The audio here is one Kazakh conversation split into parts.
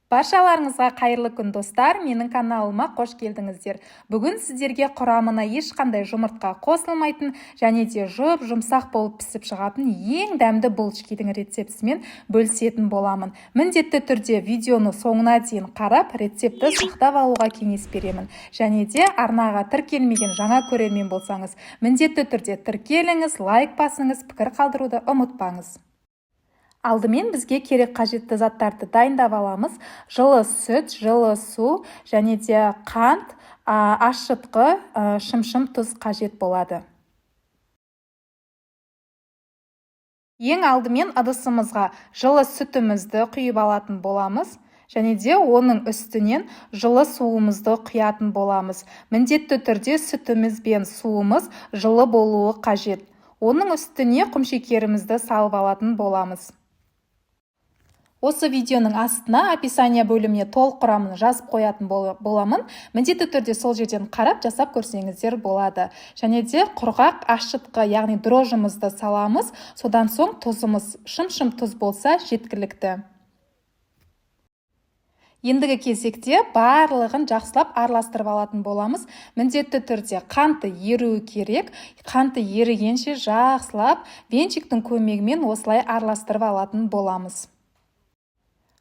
Баршаларыңызға қайырлы күн достар, менің каналыма қош келдіңіздер. Бүгін сіздерге құрамына ешқандай жұмыртқа қосылмайтын және де жұмсақ болып пісіп шығатын ең дәмді булочкидің рецептісімен бөлісетін боламын. Міндетті түрде видеоны соңына дейін қарап, рецепті сақтап алуға кеңес беремін. Және де арнаға тіркелмеген жаңа көрермен болсаңыз, міндетті түрде тіркеліңіз, лайк басыңыз, пікір қалдыруды ұмытпаңыз. Алдымен бізге керек қажетті заттарды дайындап аламыз. Жылы сүт, жылы су және де қант, ашытқы, шымшым тұз қажет болады. Ең алдымен ыдысымызға жылы сүтімізді құйып алатын боламыз. Және де оның үстінен жылы суымызды құятын боламыз. Міндетті түрде сүтіміз бен суымыз жылы болуы қажет. Оның үстіне құмшекерімізді салып алатын боламыз. Осы видеоның астына описание бөліміне толық құрамын жазып қоятын боламын. Міндетті түрде сол жерден қарап жасап көрсеңіздер болады. Және де құрғақ ашытқы, яғни дрожжымызды саламыз. Содан соң тұзымыз шым-шым тұз болса жеткілікті. Ендігі кезекте барлығын жақсылап араластырып алатын боламыз. Міндетті түрде қанты еруі керек. Қанты ерігенше жақсылап венчиктің көмегімен осылай араластырып алатын боламыз.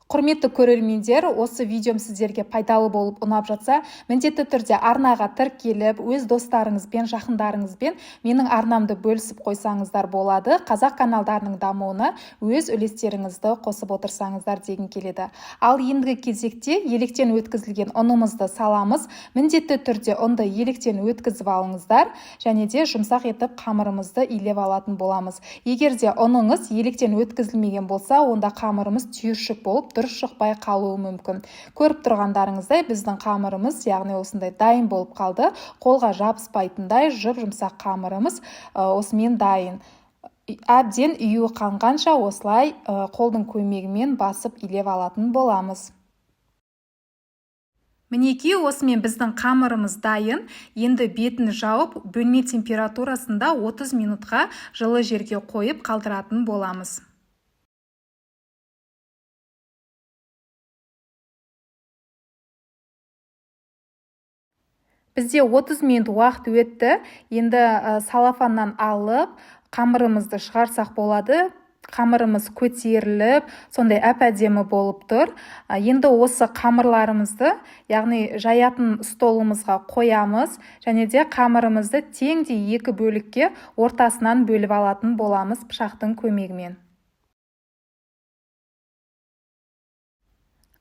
Құрметті көрермендер, осы видеом сіздерге пайдалы болып ұнап жатса, міндетті түрде арнаға тіркеліп, өз достарыңызбен, жақындарыңызбен менің арнамды бөлісіп қойсаңыздар болады. Қазақ каналдарының дамуына өз үлестеріңізді қосып отырсаңыздар деген келеді. Ал ендігі кезекте електен өткізілген ұнымызды саламыз. Міндетті түрде ұнды електен өткізіп алыңыздар және де жұмсақ етіп қамырымызды илеп алатын боламыз. Егер де ұныңыз електен өткізілмеген болса, онда қамырымыз түйіршік болып дұрыс шықпай қалуы мүмкін. Көріп тұрғандарыңыздай біздің қамырымыз, яғни осындай дайын болып қалды. Қолға жабыспайтындай жұмсақ қамырымыз осымен дайын. Әбден үйі қанғанша осылай қолдың көмегімен басып илеп алатын боламыз. Мінекей осымен біздің қамырымыз дайын. Енді бетін жауып, бөлме температурасында 30 минутқа жылы жерге қойып қалдыратын боламыз. Бізде 30 минут уақыт өтті. Енді салафаннан алып, қамырымызды шығарсақ болады. Қамырымыз көтеріліп, сондай әп-әдемі болып тұр. Енді осы қамырларымызды, яғни жаятын столымызға қоямыз, және де қамырымызды теңдей екі бөлікке ортасынан бөліп алатын боламыз пышақтың көмегімен.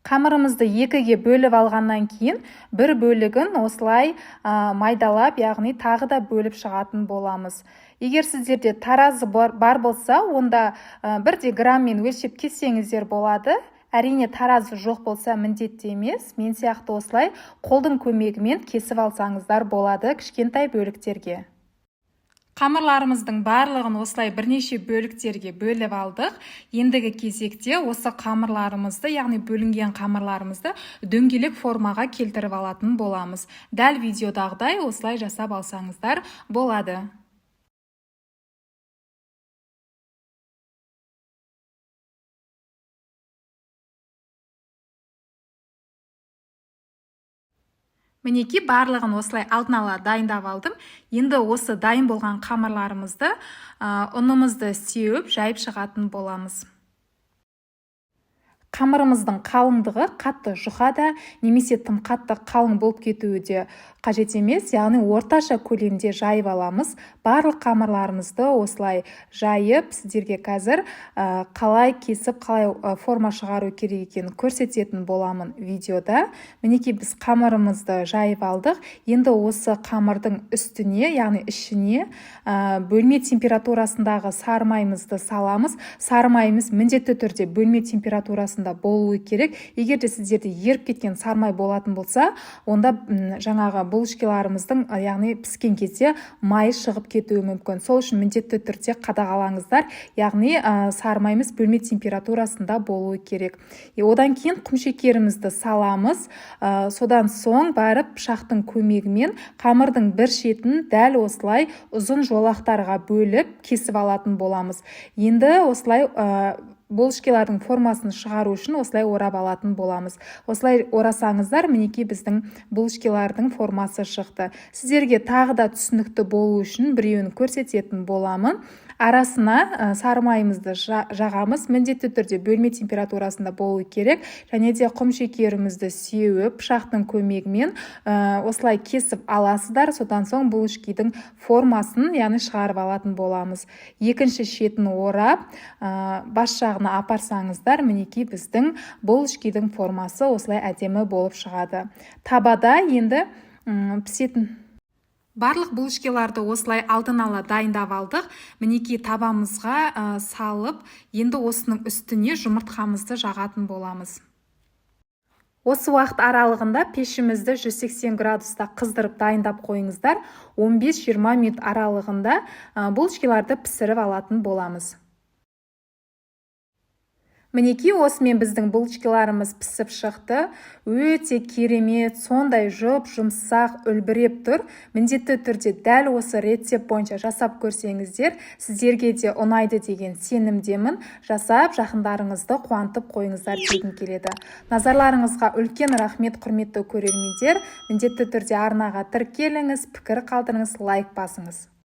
Қамырымызды екіге бөліп алғаннан кейін бір бөлігін осылай майдалап, яғни тағы да бөліп шығатын боламыз. Егер сіздерде таразы бар болса, онда 1 граммен өлшеп кессеңіздер болады. Әрине таразы жоқ болса міндетті емес. Мен сияқты осылай қолдың көмегімен кесіп алсаңыздар болады кішкентай бөліктерге. Қамырларымыздың барлығын осылай бірнеше бөліктерге бөліп алдық. Ендігі кезекте осы қамырларымызды, яғни бөлінген қамырларымызды дөңгелек формаға келтіріп алатын боламыз. Дәл видеодағыдай осылай жасап алсаңыздар болады. Мінекей барлығын осылай алдын ала дайындап алдым. Енді осы дайын болған қамырларымызды, ұнымызды сеуіп, жайып шығатын боламыз. Қамырымыздың қалыңдығы қатты жұқада, немесе тым қатты қалың болып кетуі де қажет емес, яғни орташа көлемде жайып аламыз. Барлық қамырларымызды осылай жайып, сіздерге қазір қалай кесіп, қалай форма шығару керек екенін көрсететін боламын видеода. Мінекей біз қамырымызды жайып алдық. Енді осы қамырдың үстіне, яғни ішіне бөлме температурасындағы сары майымызды саламыз. Сары майымыз міндетті түрде бөлме температурасында болуы керек. Егер де сіздерде еріп кеткен сары май болатын болса, онда жаңағы булочкаларымыздың, яғни піскен кезде майы шығып кетуі мүмкін. Сол үшін міндетті түрде қадағалаңыздар. Яғни сары майымыз бөлме температурасында болуы керек. Одан кейін құмшекерімізді саламыз. Содан соң барып пышақтың көмегімен қамырдың бір шетін дәл осылай ұзын жолақтарға бөліп кесіп алатын боламыз. Енді осылай булочкалардың формасын шығару үшін осылай орап алатын боламыз. Осылай орасаңыздар, мінекей біздің булочкалардың формасы шықты. Сіздерге тағы да түсінікті болу үшін біреуін көрсететін боламын. Арасына сары майымызды жағамыз. Міндетті түрде бөлме температурасында болу керек. Және де құмшекерімізді сеуіп, пышақтың көмегімен осылай кесіп аласыздар. Содан соң булочканың формасын, яғни шығарып алатын боламыз. Екінші шетін орап, бас жағына апарсаңыздар, мінекей біздің булочканың формасы осылай әдемі болып шығады. Табада енді пісетін барлық булочкаларды осылай алдын ала дайындап алдық. Мінекей табамызға салып, енді осының үстіне жұмыртқамызды жағатын боламыз. Осы уақыт аралығында пешімізді 180 градуста қыздырып дайындап қойыңыздар. 15-20 минут аралығында булочкаларды пісіріп алатын боламыз. Мінекей осымен біздің булочкаларымыз пісіп шықты. Өте керемет, сондай жұмсақ үлбіреп тұр. Міндетті түрде дәл осы рецепт бойынша жасап көрсеңіздер, сіздерге де ұнайды деген сенімдемін. Жасап, жақындарыңызды қуантып қойыңыздар дегім келеді. Назарларыңызға үлкен рахмет, құрметті көрермендер. Міндетті түрде арнаға тіркеліңіз, пікір қалдырыңыз, лайк басыңыз.